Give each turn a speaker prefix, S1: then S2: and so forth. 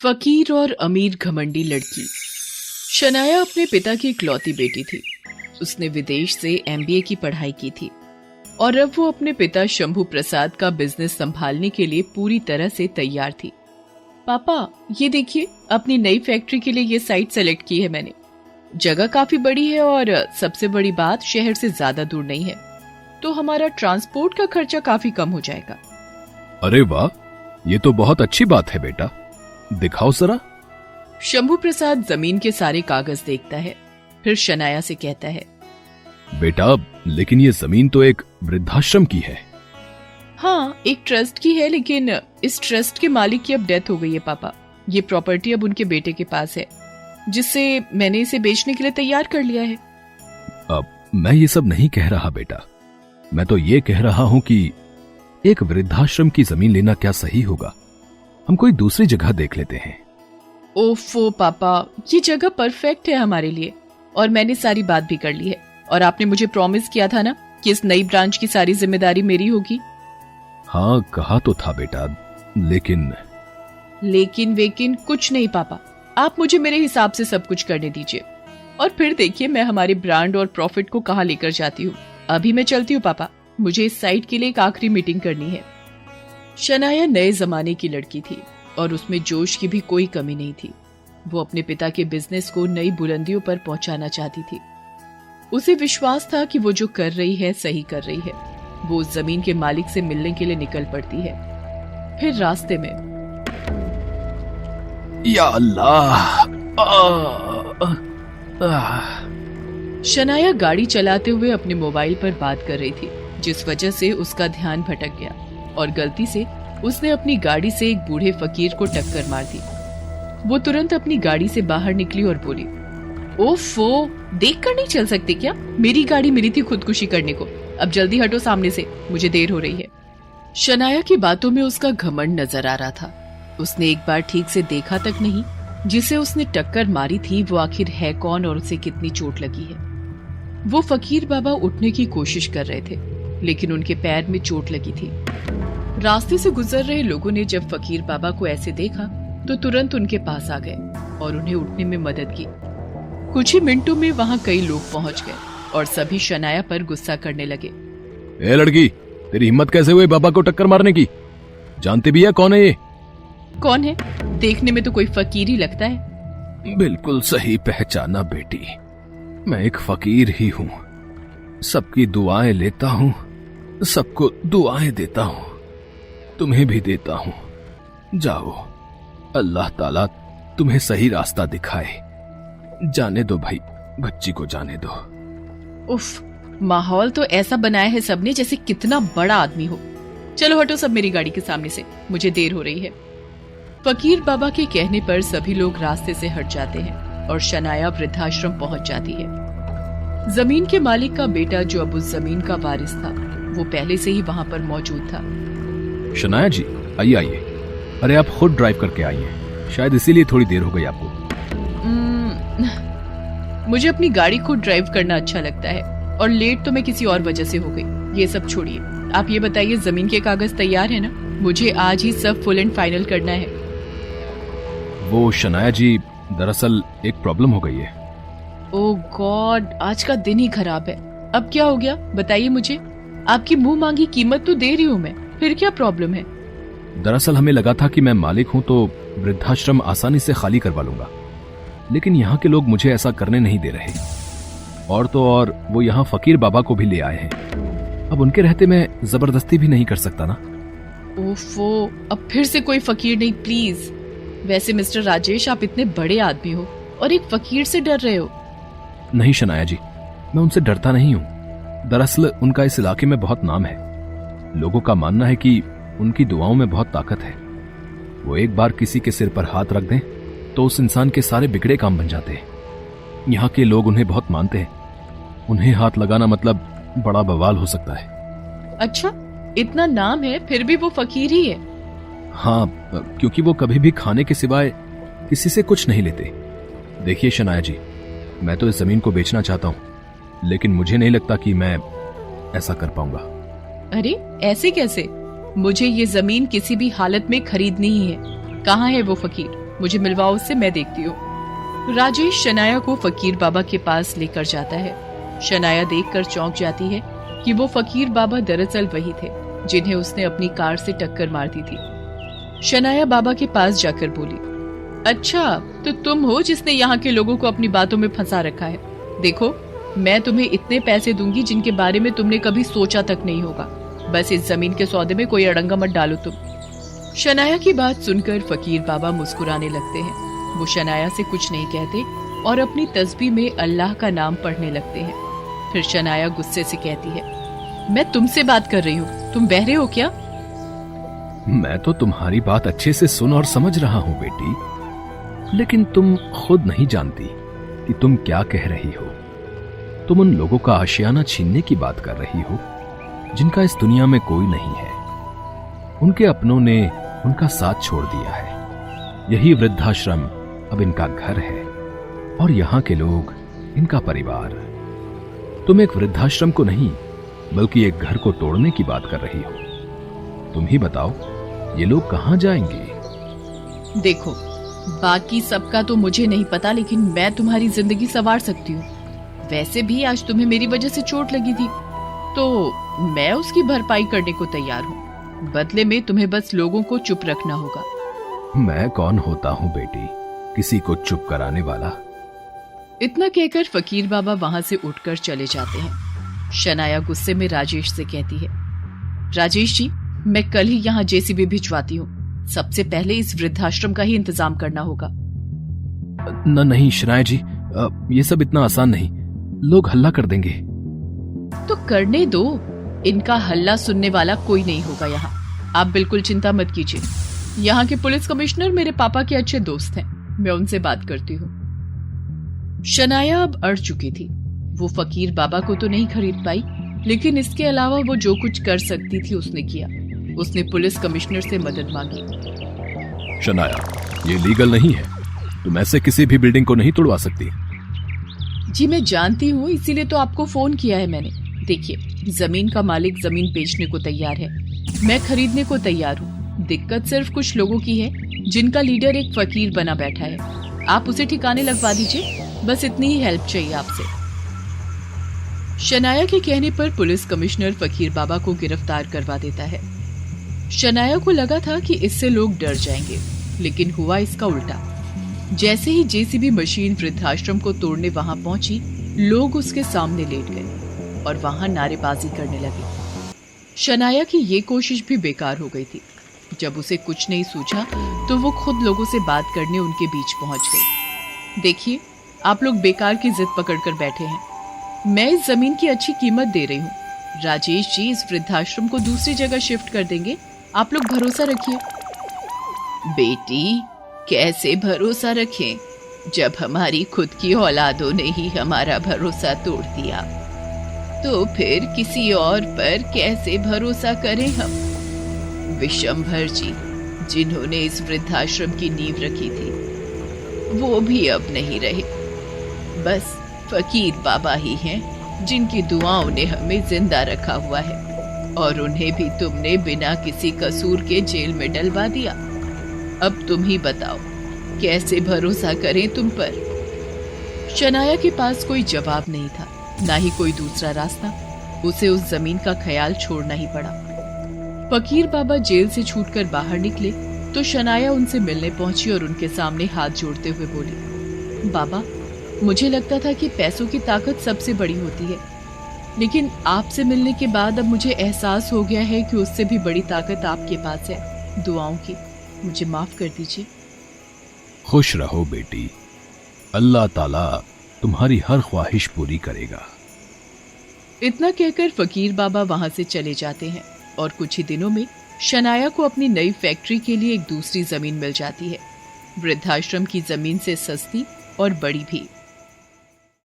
S1: फकीर और अमीर घमंडी लड़की। शनाया अपने पिता की इकलौती बेटी थी। उसने विदेश से एमबीए की पढ़ाई की थी और अब वो अपने पिता शंभू प्रसाद का बिजनेस संभालने के लिए पूरी तरह से तैयार थी। पापा, ये देखिए, अपनी नई फैक्ट्री के लिए ये साइट सेलेक्ट की है मैंने। जगह काफी बड़ी है और सबसे बड़ी बात, शहर से ज्यादा दूर नहीं है, तो हमारा ट्रांसपोर्ट का खर्चा काफी कम हो जाएगा।
S2: अरे वाह, ये तो बहुत अच्छी बात है बेटा, दिखाओ जरा।
S1: शंभू प्रसाद जमीन के सारे कागज देखता है, फिर शनाया से कहता है,
S2: बेटा लेकिन ये जमीन तो एक वृद्धाश्रम की है।
S1: हाँ, एक ट्रस्ट की है, लेकिन इस ट्रस्ट के मालिक की अब डेथ हो गई है पापा। ये प्रॉपर्टी अब उनके बेटे के पास है, जिससे मैंने इसे बेचने के लिए तैयार कर लिया है।
S2: अब मैं ये सब नहीं कह रहा बेटा, मैं तो ये कह रहा हूं कि एक वृद्धाश्रम की जमीन लेना क्या सही होगा? हम कोई दूसरी जगह देख लेते हैं।
S1: ओफो पापा, ये जगह परफेक्ट है हमारे लिए, और मैंने सारी बात भी कर ली है। और आपने मुझे प्रॉमिस किया था ना कि इस नई ब्रांच की सारी जिम्मेदारी मेरी होगी।
S2: हाँ, कहा तो था बेटा, लेकिन
S1: वेकिन कुछ नहीं पापा, आप मुझे मेरे हिसाब से सब कुछ करने दीजिए, और फिर देखिए मैं हमारे ब्रांड और प्रॉफिट को कहाँ लेकर जाती हूँ। अभी मैं चलती हूँ पापा, मुझे इस साइट के लिए एक आखिरी मीटिंग करनी है। शनाया नए जमाने की लड़की थी और उसमें जोश की भी कोई कमी नहीं थी। वो अपने पिता के बिजनेस को नई बुलंदियों पर पहुंचाना चाहती थी। उसे विश्वास था कि वो जो कर रही है सही कर रही है। वो उस जमीन के मालिक से मिलने के लिए निकल पड़ती है। फिर रास्ते में,
S2: या अल्लाह,
S1: शनाया गाड़ी चलाते हुए अपने मोबाइल पर बात कर रही थी, जिस वजह से उसका ध्यान भटक गया और गलती से उसने अपनी गाड़ी से एक बूढ़े फकीर को टक्कर मार दी। वो तुरंत अपनी गाड़ी से बाहर निकली और बोली, ओफो, देख कर नहीं चल सकते क्या? मेरी गाड़ी मिली थी खुदकुशी करने को। अब जल्दी हटो सामने से, मुझे देर हो रही है। शनाया की बातों में उसका घमंड नजर आ रहा था। उसने एक बार ठीक से देखा तक नहीं, जिसे उसने टक्कर मारी थी वो आखिर है कौन और उसे कितनी चोट लगी है। वो फकीर बाबा उठने की कोशिश कर रहे थे, लेकिन उनके पैर में चोट लगी थी। रास्ते से गुजर रहे लोगों ने जब फकीर बाबा को ऐसे देखा तो तुरंत उनके पास आ गए और उन्हें उठने में मदद की। कुछ ही मिनटों में वहाँ कई लोग पहुँच गए और सभी शनाया पर गुस्सा करने लगे।
S2: ए लड़की, तेरी हिम्मत कैसे हुई बाबा को टक्कर मारने की? जानती भी है कौन है ये?
S1: कौन है? देखने में तो कोई फकीर ही लगता है।
S2: बिल्कुल सही पहचाना बेटी, मैं एक फकीर ही हूँ। सबकी दुआएं लेता हूँ, सबको दुआएं देता हूँ, तुम्हें भी देता हूँ। जाओ, अल्लाह ताला तुम्हें सही रास्ता दिखाए। जाने दो भाई, बच्ची को जाने दो।
S1: उफ, माहौल तो ऐसा बनाया है सबने जैसे कितना बड़ा आदमी हो। चलो हटो सब मेरी गाड़ी के सामने से, मुझे देर हो रही है। फकीर बाबा के कहने पर सभी लोग रास्ते से हट जाते हैं और शनाया वृद्धाश्रम पहुंच जाती है। जमीन के मालिक का बेटा, जो अब उस जमीन का वारिस था, वो पहले से ही वहाँ पर मौजूद था।
S2: शनाया जी, आइए आइए। अरे आप खुद ड्राइव करके आइए, शायद इसीलिए थोड़ी देर हो गई आपको।
S1: मुझे अपनी गाड़ी खुद ड्राइव करना अच्छा लगता है, और लेट तो मैं किसी और वजह से हो गई। ये सब छोड़िए, आप ये बताइए, जमीन के कागज तैयार है ना? मुझे आज ही सब फुल एंड फाइनल करना है।
S2: वो शनाया जी, दरअसल एक प्रॉब्लम हो गई है।
S1: ओह गॉड, आज का दिन ही खराब है। अब क्या हो गया, बताइए मुझे। आपकी मुंह मांगी कीमत तो दे रही हूँ मैं, फिर क्या प्रॉब्लम है?
S2: दरअसल हमें लगा था कि मैं मालिक हूं तो वृद्धाश्रम आसानी से खाली करवा लूंगा, लेकिन यहाँ के लोग मुझे ऐसा करने नहीं दे रहे। और तो और वो यहाँ फकीर बाबा को भी ले आए हैं। अब उनके रहते मैं जबरदस्ती भी नहीं कर सकता ना।
S1: ओफो, अब फिर से कोई फकीर नहीं प्लीज। वैसे मिस्टर राजेश, आप इतने बड़े आदमी हो और एक फकीर से डर रहे हो।
S2: नहीं शनाया जी, मैं उनसे डरता नहीं हूँ। दरअसल उनका इस इलाके में बहुत नाम है। लोगों का मानना है कि उनकी दुआओं में बहुत ताकत है। वो एक बार किसी के सिर पर हाथ रख दें तो उस इंसान के सारे बिगड़े काम बन जाते हैं। यहाँ के लोग उन्हें बहुत मानते हैं। उन्हें हाथ लगाना मतलब बड़ा बवाल हो सकता है।
S1: अच्छा, इतना नाम है फिर भी वो फकीर ही है?
S2: हाँ, क्योंकि वो कभी भी खाने के सिवाय किसी से कुछ नहीं लेते। देखिए शनाया जी, मैं तो इस जमीन को बेचना चाहता हूँ, लेकिन मुझे नहीं लगता कि मैं ऐसा कर पाऊंगा।
S1: अरे ऐसे कैसे? मुझे ये जमीन किसी भी हालत में खरीदनी ही है। कहाँ है वो फकीर? मुझे मिलवाओ उससे, मैं देखती हूँ। राजेश शनाया को फकीर बाबा के पास लेकर जाता है। शनाया देखकर चौंक जाती है कि वो फकीर बाबा दरअसल वही थे जिन्हें उसने अपनी कार से टक्कर मार दी थी। शनाया बाबा के पास जाकर बोली, अच्छा तो तुम हो जिसने यहाँ के लोगों को अपनी बातों में फंसा रखा है। देखो, मैं तुम्हें इतने पैसे दूंगी जिनके बारे में तुमने कभी सोचा तक नहीं होगा। बस इस जमीन के सौदे में कोई अड़ंगा मत डालो तुम। शनाया की बात सुनकर फकीर बाबा मुस्कुराने लगते हैं। वो शनाया से कुछ नहीं कहते और अपनी तस्बीह में अल्लाह का नाम पढ़ने लगते हैं। फिर शनाया गुस्से से कहती है, मैं तुमसे बात कर रही हूँ, तुम बहरे हो क्या?
S2: मैं तो तुम्हारी बात अच्छे से सुन और समझ रहा हूं बेटी, लेकिन तुम खुद नहीं जानती कि तुम क्या कह रही हो। तुम उन लोगों का आशियाना छीनने की बात कर रही हो जिनका इस दुनिया में कोई नहीं है। उनके अपनों ने उनका साथ छोड़ दिया है। यही वृद्धाश्रम अब इनका घर है और यहाँ के लोग इनका परिवार। तुम एक वृद्धाश्रम को नहीं बल्कि एक घर को तोड़ने की बात कर रही हो। तुम ही बताओ, ये लोग कहाँ जाएंगे?
S1: देखो, बाकी सबका तो मुझे नहीं पता, लेकिन मैं तुम्हारी जिंदगी संवार सकती हूँ। वैसे भी आज तुम्हें मेरी वजह से चोट लगी थी, तो मैं उसकी भरपाई करने को तैयार हूँ। बदले में तुम्हें बस लोगों को चुप रखना होगा।
S2: मैं कौन होता हूँ बेटी, किसी को चुप कराने वाला?
S1: इतना कहकर फकीर बाबा वहां से उठकर चले जाते हैं। शनाया गुस्से में राजेश से कहती है, राजेश जी, मैं कल ही यहाँ जेसीबी भिजवाती हूँ। सबसे पहले इस वृद्धाश्रम का ही इंतजाम करना होगा।
S2: नहीं शनाया जी, ये सब इतना आसान नहीं, लोग हल्ला कर देंगे।
S1: तो करने दो, इनका हल्ला सुनने वाला कोई नहीं होगा यहाँ। आप बिल्कुल चिंता मत कीजिए। यहाँ के पुलिस कमिश्नर मेरे पापा के अच्छे दोस्त हैं, मैं उनसे बात करती हूँ। शनाया अब अड़ चुकी थी। वो फकीर बाबा को तो नहीं खरीद पाई, लेकिन इसके अलावा वो जो कुछ कर सकती थी उसने किया। उसने पुलिस कमिश्नर से मदद मांगी।
S2: शनाया, ये लीगल नहीं है, तुम ऐसे किसी भी बिल्डिंग को नहीं तोड़वा सकती।
S1: जी मैं जानती हूँ, इसीलिए तो आपको फोन किया है मैंने। देखिए, जमीन का मालिक जमीन बेचने को तैयार है, मैं खरीदने को तैयार हूँ। दिक्कत सिर्फ कुछ लोगों की है जिनका लीडर एक फकीर बना बैठा है। आप उसे ठिकाने लगवा दीजिए, बस इतनी ही हेल्प चाहिए आपसे। शनाया के कहने पर पुलिस कमिश्नर फकीर बाबा को गिरफ्तार करवा देता है। शनाया को लगा था कि इससे लोग डर जाएंगे, लेकिन हुआ इसका उल्टा। जैसे ही जेसीबी मशीन वृद्धाश्रम को तोड़ने वहां पहुंची, लोग उसके सामने लेट गए और वहां नारेबाजी करने लगे। शनाया की ये कोशिश भी बेकार हो गई थी। जब उसे कुछ नहीं सूझा तो वो खुद लोगों से बात करने उनके बीच पहुंच गई। देखिए, आप लोग बेकार की जिद पकड़कर बैठे हैं। मैं इस जमीन की अच्छी कीमत दे रही हूँ। राजेश जी इस वृद्धाश्रम को दूसरी जगह शिफ्ट कर देंगे, आप लोग भरोसा रखिए। बेटी, कैसे भरोसा रखें जब हमारी खुद की औलादों ने ही हमारा भरोसा तोड़ दिया, तो फिर किसी और पर कैसे भरोसा करें हम? विशंभर जी, जिन्होंने इस वृद्धाश्रम की नींव रखी थी, वो भी अब नहीं रहे। बस फकीर बाबा ही हैं जिनकी दुआओं ने हमें जिंदा रखा हुआ है, और उन्हें भी तुमने बिना किसी कसूर के जेल में डलवा दिया। अब तुम ही बताओ, कैसे भरोसा करें तुम पर? शनाया के पास कोई जवाब नहीं था, ना ही कोई दूसरा रास्ता। उसे उस जमीन का ख्याल छोड़ना ही पड़ा। फकीर बाबा जेल से छूटकर बाहर निकले तो शनाया उनसे मिलने पहुंची और उनके सामने हाथ जोड़ते हुए बोली, बाबा, मुझे लगता था कि पैसों की ताकत सबसे बड़ी होती है, लेकिन आपसे मिलने के बाद अब मुझे एहसास हो गया है कि उससे भी बड़ी ताकत आपके पास है, दुआओं की। मुझे माफ कर दीजिए।
S2: खुश रहो बेटी, अल्लाह ताला तुम्हारी हर ख्वाहिश पूरी करेगा।
S1: इतना कहकर फकीर बाबा वहां से चले जाते हैं और कुछ ही दिनों में शनाया को अपनी नई फैक्ट्री के लिए एक दूसरी जमीन मिल जाती है, वृद्धाश्रम की जमीन से सस्ती और बड़ी भी।